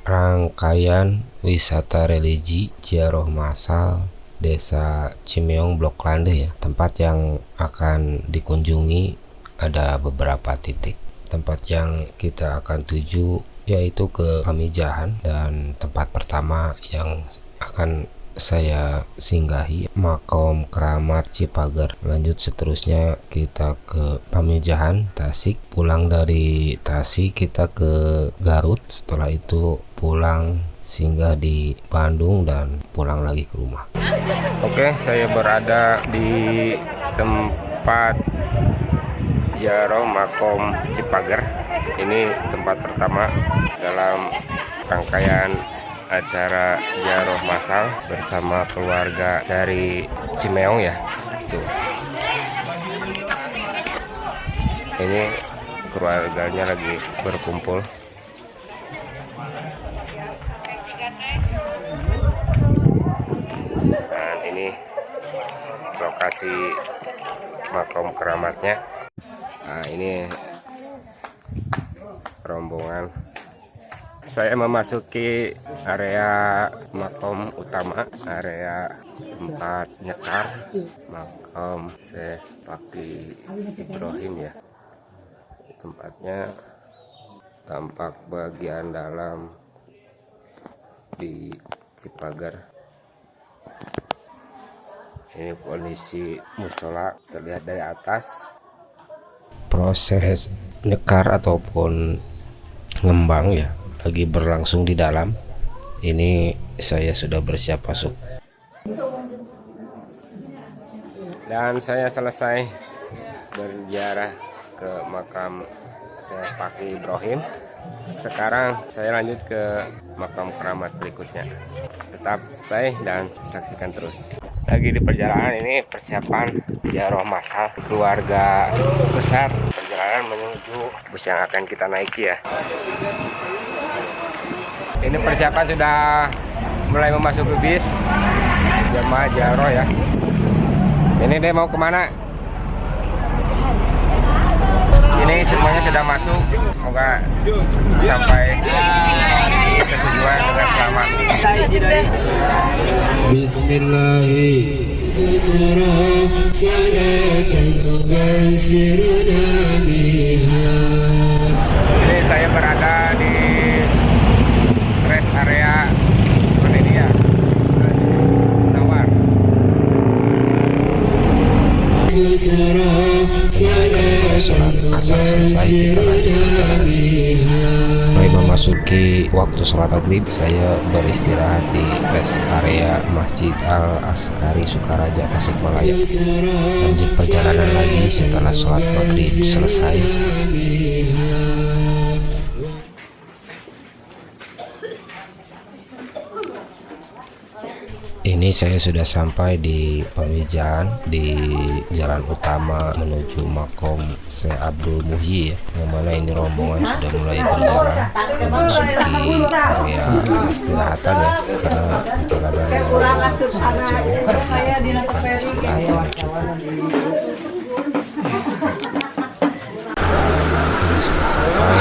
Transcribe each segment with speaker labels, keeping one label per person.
Speaker 1: rangkaian wisata religi ziarah massal Desa Cimeong Blok Lande ya. Tempat yang akan dikunjungi ada beberapa titik. Tempat yang kita akan tuju yaitu ke Pamijahan, dan tempat pertama yang akan saya singgahi Makom Keramat Cipager. Lanjut seterusnya kita ke Pamijahan, Tasik. Pulang dari Tasik kita ke Garut. Setelah itu pulang singgah di Bandung dan pulang lagi ke rumah. Oke, saya berada di tempat ziarah Makom Cipager. Ini tempat pertama dalam rangkaian acara ziarah massal bersama keluarga dari Cimeong ya. Tuh. Ini keluarganya lagi berkumpul. Dan ini lokasi makom keramatnya. Nah, ini rombongan. Saya memasuki area makom utama, area tempat nyekar makom Syekh Fakih Ibrahim ya. Tempatnya tampak bagian dalam di Cipager. Ini kondisi musola terlihat dari atas. Proses nyekar ataupun ngembang ya lagi berlangsung di dalam. Ini saya sudah bersiap masuk. Dan saya selesai berziarah ke makam Syekh Fakih Ibrahim. Sekarang saya lanjut ke makam keramat berikutnya. Tetap stay dan saksikan terus. Lagi di perjalanan ini persiapan ziarah massal keluarga besar. Perjalanan menuju bus yang akan kita naiki ya. Ini persiapan sudah mulai memasuki bis jemaah ziarah ya. Ini dia mau kemana? Ini semuanya sudah masuk. Semoga sampai ke tujuan dengan selamat. Ini saya berada di rest area mana ini ya? Nawar. Asal selesai kita lanjut perjalanan. Mulai memasuki waktu sholat maghrib, saya beristirahat di rest area Masjid Al Askari Sukaraja Tasikmalaya. Lanjut perjalanan lagi setelah sholat maghrib selesai. Ini saya sudah sampai di Pamijahan, di jalan utama menuju makom Syekh Abdul Muhyi ya, yang mana ini rombongan sudah mulai berjalan memasuki area istirahatan ya, karena perjalanan yang sangat jauh jadi bukan istirahat yang cukup. Ini sudah sampai,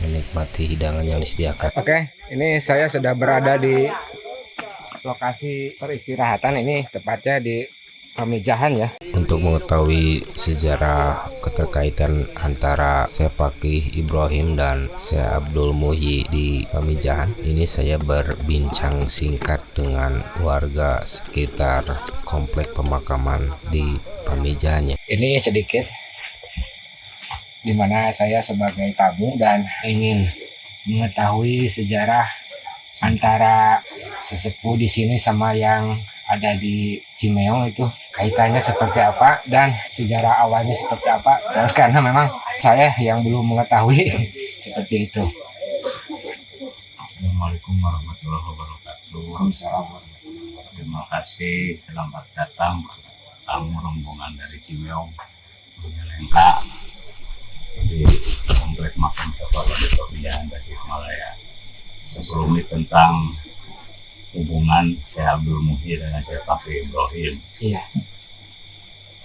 Speaker 1: menikmati hidangan yang disediakan. Oke, ini saya sudah berada di lokasi peristirahatan, ini tepatnya di Pamijahan ya. Untuk mengetahui sejarah keterkaitan antara Syekh Fakih Ibrahim dan Syekh Abdul Muhyi di Pamijahan, ini saya berbincang singkat dengan warga sekitar komplek pemakaman di Pamijahan ya. Ini sedikit dimana saya sebagai tamu dan ingin mengetahui sejarah antara sesepuh di sini sama yang ada di Cimeong, itu kaitannya seperti apa dan sejarah awalnya seperti apa. Dan karena memang saya yang belum mengetahui seperti itu.
Speaker 2: Assalamualaikum warahmatullahi wabarakatuh. Terima kasih, selamat datang tamu rombongan dari Cimeong Lengka di komplek makam Kepala Desa Pamijahan Tasikmalaya. Sebelumnya tentang hubungan Syekh Abdul Muhyi dengan Syekh Fakih Ibrahim.
Speaker 1: Iya.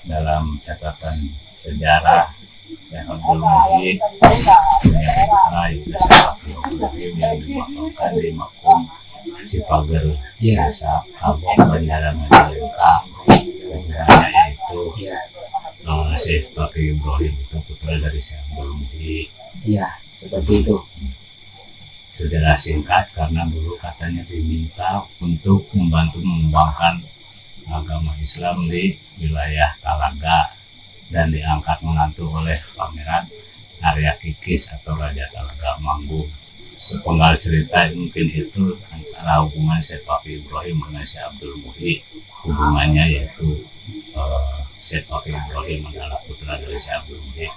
Speaker 2: Dalam catatan sejarah Syekh Abdul Muhyi yang dimakamkan di Makom Cipager, Desa Abong, Banjaran Majalengka. Negaranya yaitu Syekh Fakih Ibrahim, itu putra dari Syekh Abdul Muhyi.
Speaker 1: Iya, seperti itu.
Speaker 2: Sejarah singkat, karena dulu katanya diminta untuk membantu mengembangkan agama Islam di wilayah Talaga dan diangkat menantu oleh Pangeran Arya Kikis atau Raja Talaga Manggung. Sepenggal cerita mungkin itu antara hubungan Syekh Fakih Ibrahim dengan Syekh Abdul Muhyi. Hubungannya yaitu Syekh Fakih Ibrahim adalah putra dari Syekh Abdul Muhyi.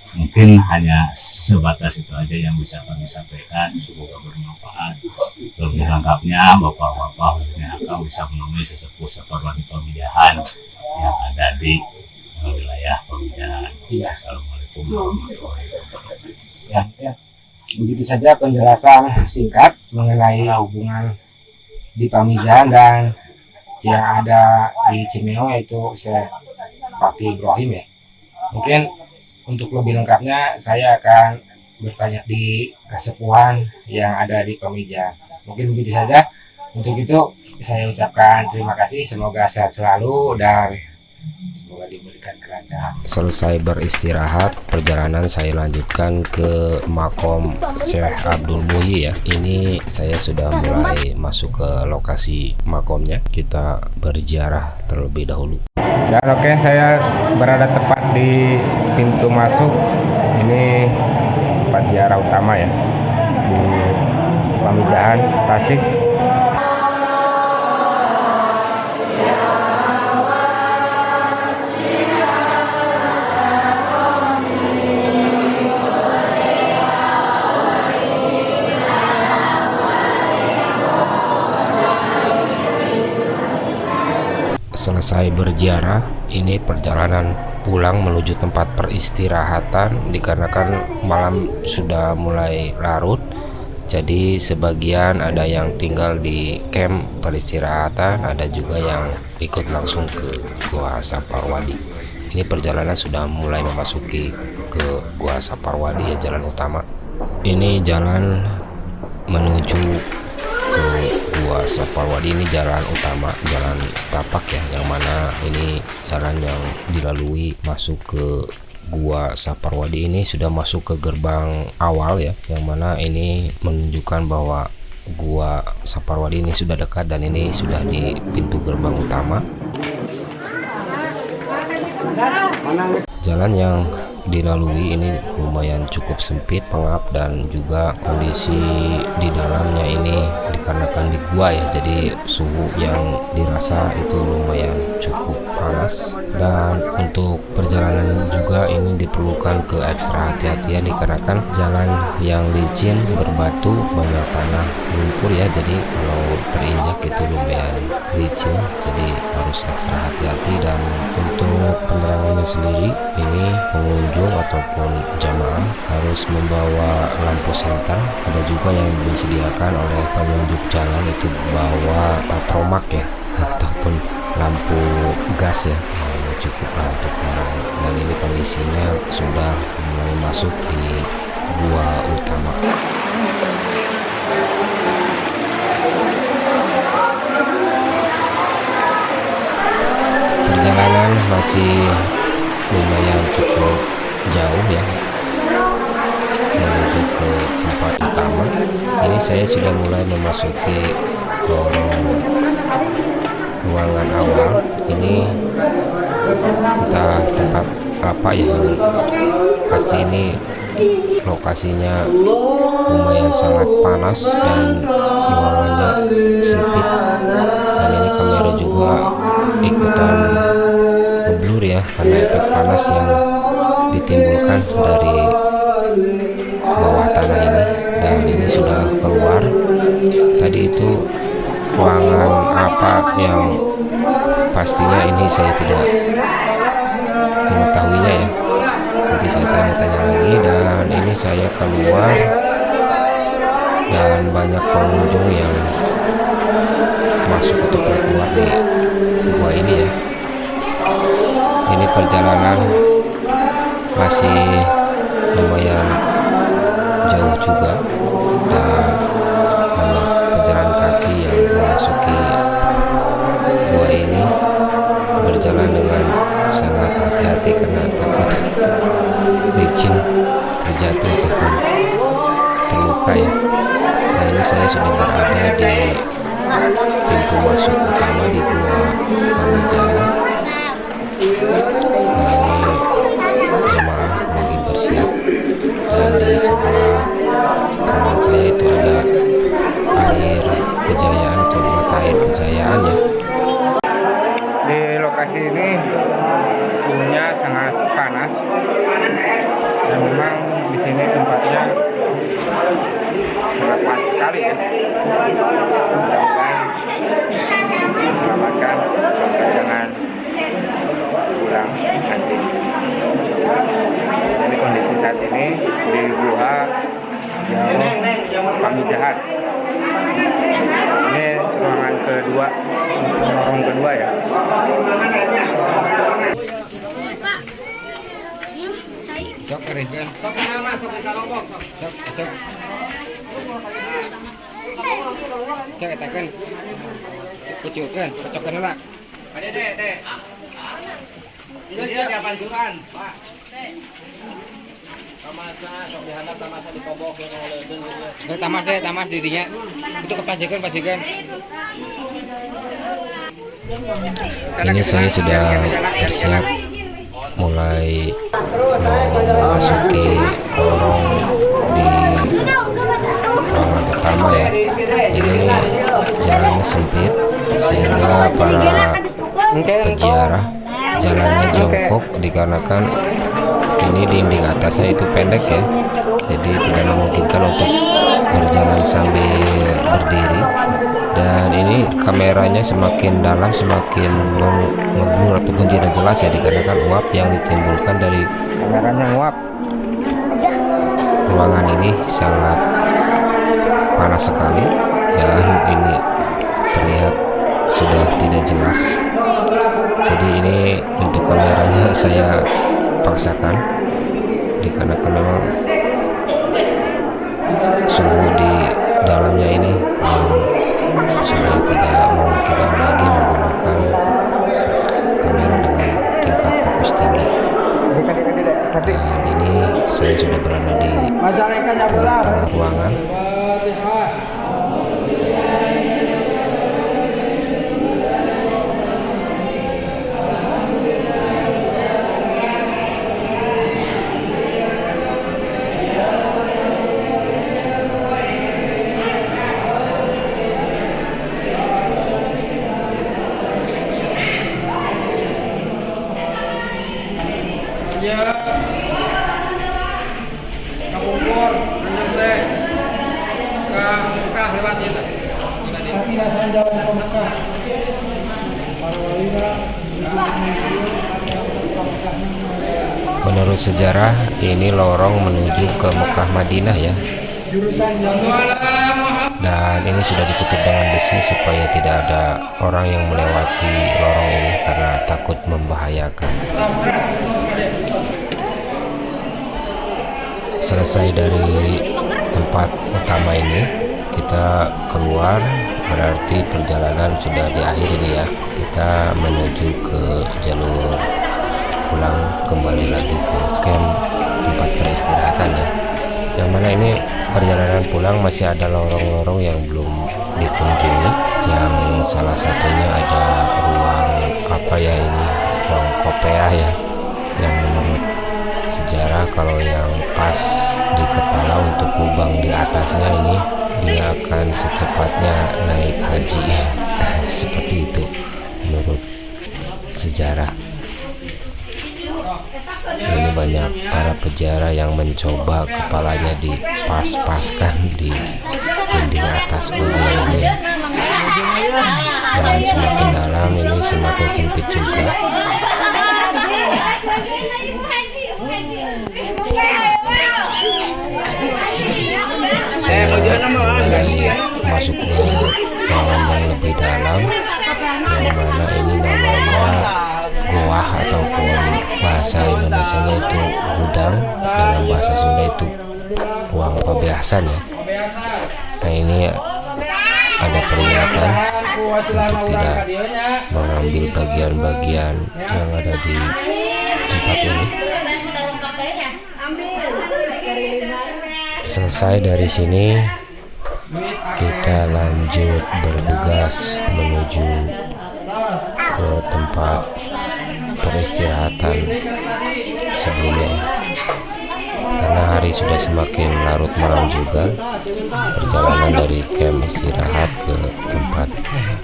Speaker 2: Mungkin hanya sebatas itu aja yang bisa kami sampaikan, semoga bermanfaat. Lebih lengkapnya bapak-bapak khususnya akan bisa menemui sesepuh Saparwadi Pamijahan yang ada di wilayah Pamijahan. Assalamualaikum warahmatullahi wabarakatuh.
Speaker 1: Ya. Begitu saja penjelasan singkat mengenai hubungan di Pamijahan dan yang ada di Cimeong, yaitu Syekh Fakih Ibrahim ya. Mungkin untuk lebih lengkapnya saya akan bertanya di kesepuhan yang ada di Pamijahan. Mungkin begitu saja. Untuk itu saya ucapkan terima kasih, semoga sehat selalu dan semoga diberikan kelancaran. Selesai beristirahat, perjalanan saya lanjutkan ke Makom Syekh Abdul Muhyi ya. Ini saya sudah mulai masuk ke lokasi makomnya. Kita berziarah terlebih dahulu. Dan oke, saya berada tepat di pintu masuk. Ini tempat ziarah utama ya di Pamijahan, Tasik. Selesai berziarah, ini perjalanan pulang menuju tempat peristirahatan dikarenakan malam sudah mulai larut. Jadi sebagian ada yang tinggal di camp peristirahatan, ada juga yang ikut langsung ke Gua Saparwadi. Ini perjalanan sudah mulai memasuki ke Gua Saparwadi ya, jalan utama. Ini jalan menuju ke Gua Saparwadi, ini jalan utama, jalan setapak ya, yang mana ini jalan yang dilalui masuk ke Gua Saparwadi. Ini sudah masuk ke gerbang awal ya, yang mana ini menunjukkan bahwa Gua Saparwadi ini sudah dekat dan ini sudah di pintu gerbang utama. Jalan yang dilalui ini lumayan cukup sempit, pengap, dan juga kondisi di dalamnya ini dikarenakan di gua ya, jadi suhu yang dirasa itu lumayan cukup panas. Dan untuk perjalanan juga ini diperlukan ke ekstra hati-hatian dikarenakan jalan yang licin, berbatu, banyak tanah lumpur ya, jadi kalau terinjak itu lumayan licin, jadi harus ekstra hati-hati. Dan untuk penerangannya sendiri, ini pengunjung ataupun jamaah harus membawa lampu senter. Ada juga yang disediakan oleh penunjuk jalan itu bawa patromak ya, ataupun lampu gas ya, cukuplah untuk menerangi. Dan ini kondisinya sudah mulai masuk di gua utama. Perjalanan masih lumayan cukup jauh ya menuju ke tempat utama. Ini saya sudah mulai memasuki ruangan awal. Ini entah tempat apa ya, yang pasti ini lokasinya lumayan sangat panas dan ruangannya sempit. Dan ini kamera juga ikutan ngeblur ya, karena efek panas yang ditimbulkan dari bawah tanah ini. Dan ini sudah keluar. Tadi itu ruangan apa yang pastinya ini saya tidak mengetahuinya ya, nanti saya tanya-tanya lagi. Dan ini saya keluar dan banyak pengunjung yang masuk ataupun keluar di gua ini ya. Ini perjalanan masih lumayan jauh juga, dan banyak pejalan kaki yang memasuki gua ini berjalan dengan sangat hati-hati karena takut licin, terjatuh ataupun terluka ya. Nah, ini saya sudah berada di pintu masuk utama di Gua Pamijahan. Nah, ini jemaah lagi bersiap, dan di sebelah kanan saya itu ada air Kejayaan atau mata air Kejayaan ya.
Speaker 3: Di lokasi ini suhunya sangat panas, dan memang di sini tempatnya sangat panas sekali ya. Mudah-mudahan diselamatkan sampai dengan pulang nanti. Jadi kondisi saat ini di Gua Pamijahan. Ini ruangan kedua, lorong kedua ya.
Speaker 1: Sok kerihkan. Sok. Cek etakan. Kucukan, kocokan lah.
Speaker 3: Teh. Dia tiap pancuran, Pak.
Speaker 1: Tamas dirinya. Itu kepastikan. Ini saya sudah bersiap mulai mau memasuki lorong di ruangan utama ya. Ini jalannya sempit sehingga para peziarah jalannya jongkok dikarenakan ini dinding atasnya itu pendek ya, jadi tidak memungkinkan untuk berjalan sambil berdiri. Dan ini kameranya semakin dalam semakin ngeblur ataupun tidak jelas ya, dikarenakan uap yang ditimbulkan dari
Speaker 3: Kameranya nguap.
Speaker 1: ruangan ini sangat panas sekali, dan ini terlihat sudah tidak jelas. Jadi ini untuk kameranya saya paksakan dikarenakan memang suhu di dalamnya ini yang sudah tidak memungkinkan lagi menggunakan kamera dengan tingkat fokus tinggi. Dan ini saya sudah berada di tengah-tengah ruangan.
Speaker 4: Kapungkur, Anjang Seh, ke Mekah lewat kita. Saya jalan ke Mekah.
Speaker 1: Menurut sejarah ini lorong menuju ke Mekah Madinah ya. Dan ini sudah ditutup dengan besi supaya tidak ada orang yang melewati lorong ini karena takut membahayakan. Selesai dari tempat utama ini, kita keluar, berarti perjalanan sudah diakhiri nih ya. Kita menuju ke jalur pulang, kembali lagi ke camp tempat peristirahatan ya. Yang mana ini perjalanan pulang masih ada lorong-lorong yang belum dikunjungi, yang salah satunya ada ruang apa ya ini, ruang kopea ya, yang menurut sejarah kalau yang pas di kepala untuk lubang di atasnya ini dia akan secepatnya naik haji seperti itu menurut sejarah. Ini banyak para peziarah yang mencoba kepalanya dipas-paskan di dinding atas mobil ini, dan semakin dalam ini semakin sempit juga. Saya mulai masuk ke ruangan yang lebih dalam, yang mana ini namanya goah ataupun bahasa Indonesianya itu gudang, dalam bahasa Sunda itu ruang pembiasan ya. Nah ini ada peringatan untuk tidak mengambil bagian-bagian yang ada di tempat ini. Selesai dari sini kita lanjut bergegas menuju ke tempat peristirahatan sebelumnya, karena hari sudah semakin larut malam juga. Perjalanan dari camp istirahat ke tempat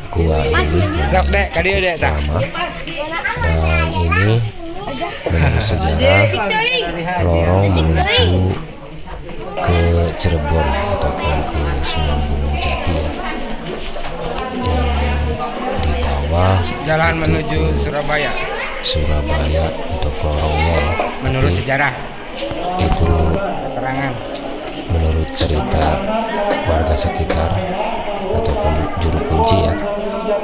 Speaker 1: gua ini cukup lama, dan ini menurut sejarah lorong menuju ke Cirebon ataupun ke Sunan Gunung Jati ya. Di bawah
Speaker 3: Jalan
Speaker 1: itu
Speaker 3: menuju
Speaker 1: ke
Speaker 3: Surabaya.
Speaker 1: Surabaya untuk lorongnya ya.
Speaker 3: Menurut
Speaker 1: Tapi
Speaker 3: sejarah,
Speaker 1: itu
Speaker 3: keterangan.
Speaker 1: menurut cerita warga sekitar ataupun juru kunci ya,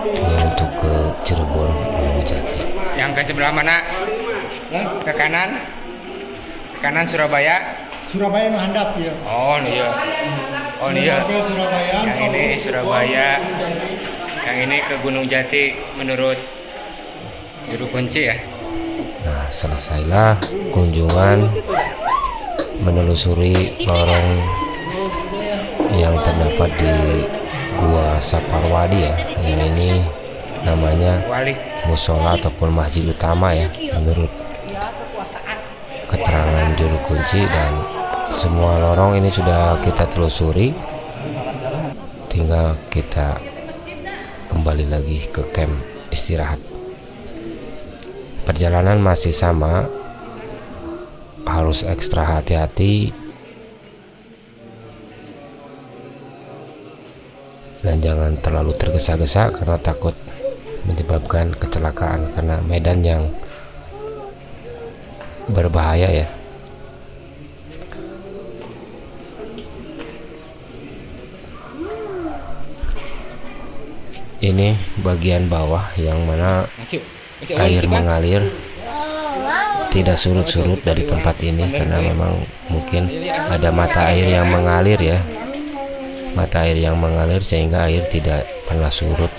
Speaker 1: ini untuk ke Cirebon Gunung Jati.
Speaker 3: Yang ke sebelah mana? Ke kanan? Kanan Surabaya.
Speaker 4: Surabaya menghadap ya.
Speaker 3: Oh iya. Oh iya.
Speaker 4: Ke Surabaya.
Speaker 3: Yang ini Surabaya. Yang ini ke Gunung Jati menurut juru kunci ya.
Speaker 1: Nah, selesailah kunjungan menelusuri lorong yang terdapat di Gua Saparwadi ya. Yang ini namanya
Speaker 3: Wali.
Speaker 1: musola ataupun masjid utama ya, menurut keterangan juru kunci. Dan semua lorong ini sudah kita telusuri, tinggal kita kembali lagi ke camp istirahat. Perjalanan masih sama, harus ekstra hati-hati dan jangan terlalu tergesa-gesa karena takut menyebabkan kecelakaan, karena medan yang berbahaya ya. Ini bagian bawah yang mana air mengalir, tidak surut-surut dari tempat ini karena memang mungkin ada mata air yang mengalir ya, mata air yang mengalir sehingga air tidak pernah surut.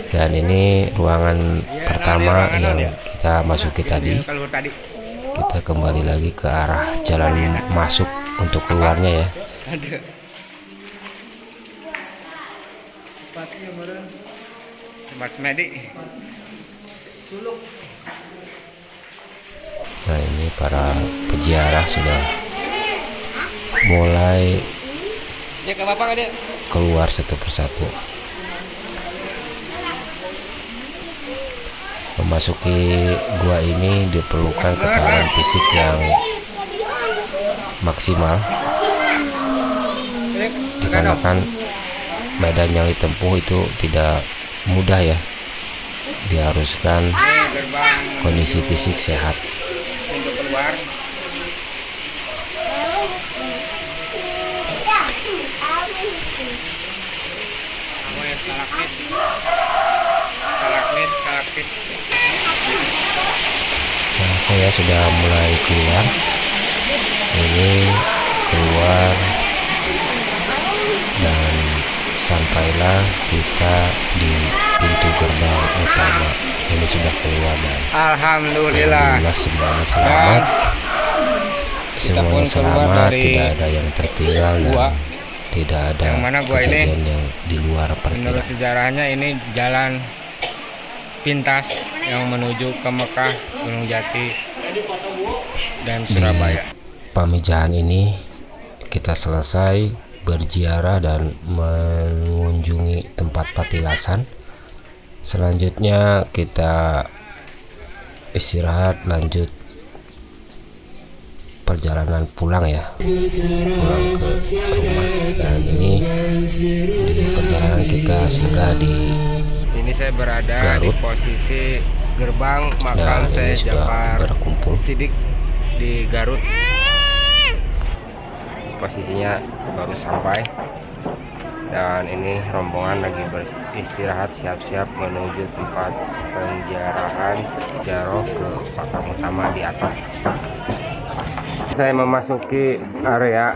Speaker 1: Dan ini ruangan pertama yang kita masuki tadi. Kita kembali lagi ke arah jalan masuk untuk keluarnya ya.
Speaker 3: Tempat semedi.
Speaker 1: Nah ini para peziarah sudah mulai keluar satu persatu. Memasuki gua ini diperlukan ketahanan fisik yang maksimal, dikarenakan medan yang ditempuh itu tidak mudah ya, diharuskan kondisi fisik sehat.
Speaker 3: Untuk keluar. Stalaktit.
Speaker 1: Nah, saya sudah mulai keluar. Ini keluar dan sampailah kita di pintu gerbang utama. Ini sudah keluar dan
Speaker 3: Alhamdulillah.
Speaker 1: semuanya selamat. Semuanya selamat, tidak ada yang tertinggal dan tidak ada
Speaker 3: Yang mana gua
Speaker 1: kejadian yang di luar
Speaker 3: Menurut
Speaker 1: perkiraan.
Speaker 3: sejarahnya ini jalan pintas yang menuju ke Mekah, Gunung Jati, dan Surabaya.
Speaker 1: Di pamijahan ini kita selesai berziarah dan mengunjungi tempat patilasan. Selanjutnya kita istirahat, lanjut perjalanan pulang ya, pulang ke rumah. Dan ini di perjalanan kita singgah di
Speaker 3: Ini saya berada
Speaker 1: Garut.
Speaker 3: di posisi gerbang makam
Speaker 1: Dan
Speaker 3: Syekh
Speaker 1: ini sudah
Speaker 3: Jafar
Speaker 1: berkumpul.
Speaker 3: Siddiq di Garut. Posisinya baru sampai
Speaker 1: Dan ini rombongan lagi beristirahat, siap-siap menuju tempat penziarahan ziarah ke makam utama di atas. Saya memasuki area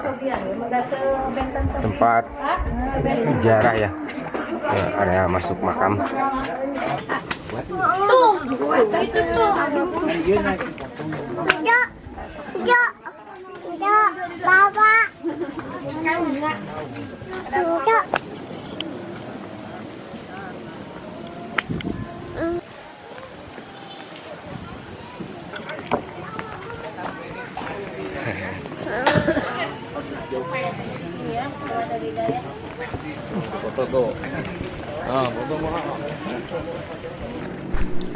Speaker 1: tempat ziarah ya, area masuk makam.
Speaker 5: Tuh, itu tuh. Enggak, Bapak. Enggak.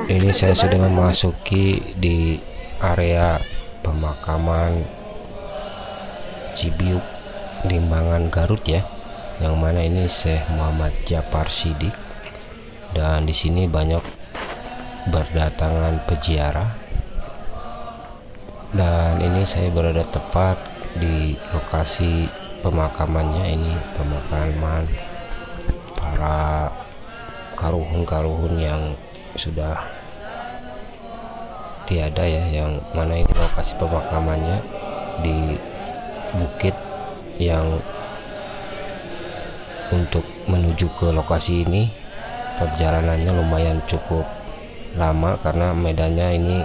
Speaker 1: Ini saya sudah memasuki di area pemakaman Cibiuk, Limbangan, Garut ya, yang mana ini Syekh Muhammad Djafar Shiddiq, dan di sini banyak berdatangan peziarah. Dan ini saya berada tepat di lokasi pemakamannya. Ini pemakaman para karuhun-karuhun yang sudah tiada ya, yang mana ini lokasi pemakamannya di bukit yang untuk menuju ke lokasi ini perjalanannya lumayan cukup lama karena medannya ini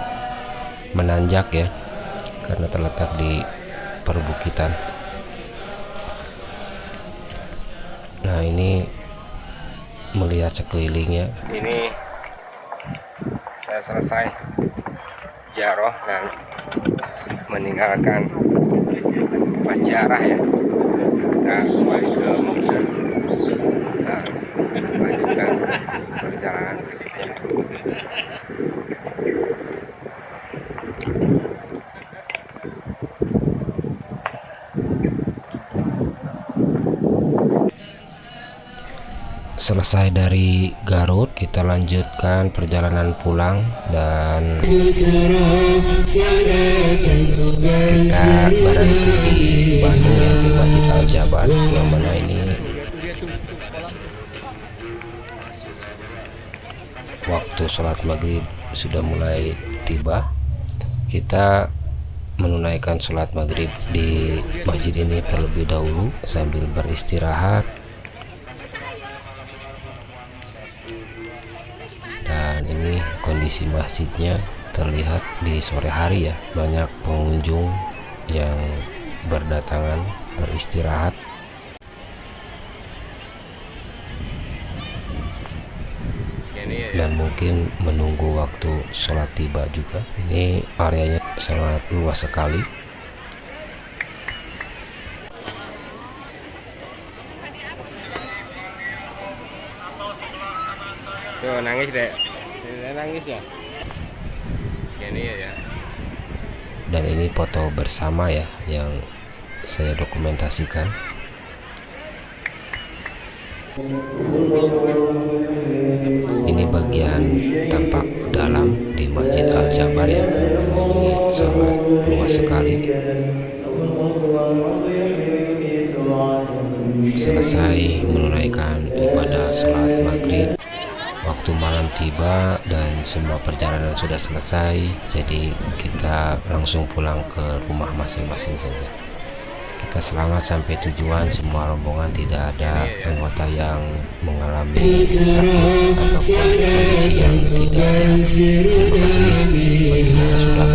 Speaker 1: menanjak ya, karena terletak di perbukitan. Nah, ini melihat sekelilingnya. Ini saya selesai ziarah dan meninggalkan penjara ya, dan kembali ke mobil dan melanjutkan perjalanan berikutnya. Selesai dari Garut, kita lanjutkan perjalanan pulang dan kita berhenti di Bandung ya, di Masjid Al Jabar, yang mana ini waktu sholat maghrib sudah mulai tiba. Kita menunaikan sholat maghrib di masjid ini terlebih dahulu sambil beristirahat. Dan ini kondisi masjidnya terlihat di sore hari ya, banyak pengunjung yang berdatangan beristirahat. Dan mungkin menunggu waktu sholat tiba juga. Ini areanya sangat luas sekali.
Speaker 3: Tuh nangis deh, nangis ya. Ini ya.
Speaker 1: Dan ini foto bersama ya yang saya dokumentasikan. Ini bagian tampak dalam di Masjid Al Jabar ya, ini sangat luas sekali. Selesai menunaikan ibadah sholat maghrib, waktu malam tiba dan semua perjalanan sudah selesai, jadi kita langsung pulang ke rumah masing-masing saja. Kita selamat sampai tujuan, semua rombongan, tidak ada anggota yang mengalami sakit ataupun kondisi yang tidak ada. Terima kasih bagi yang sudah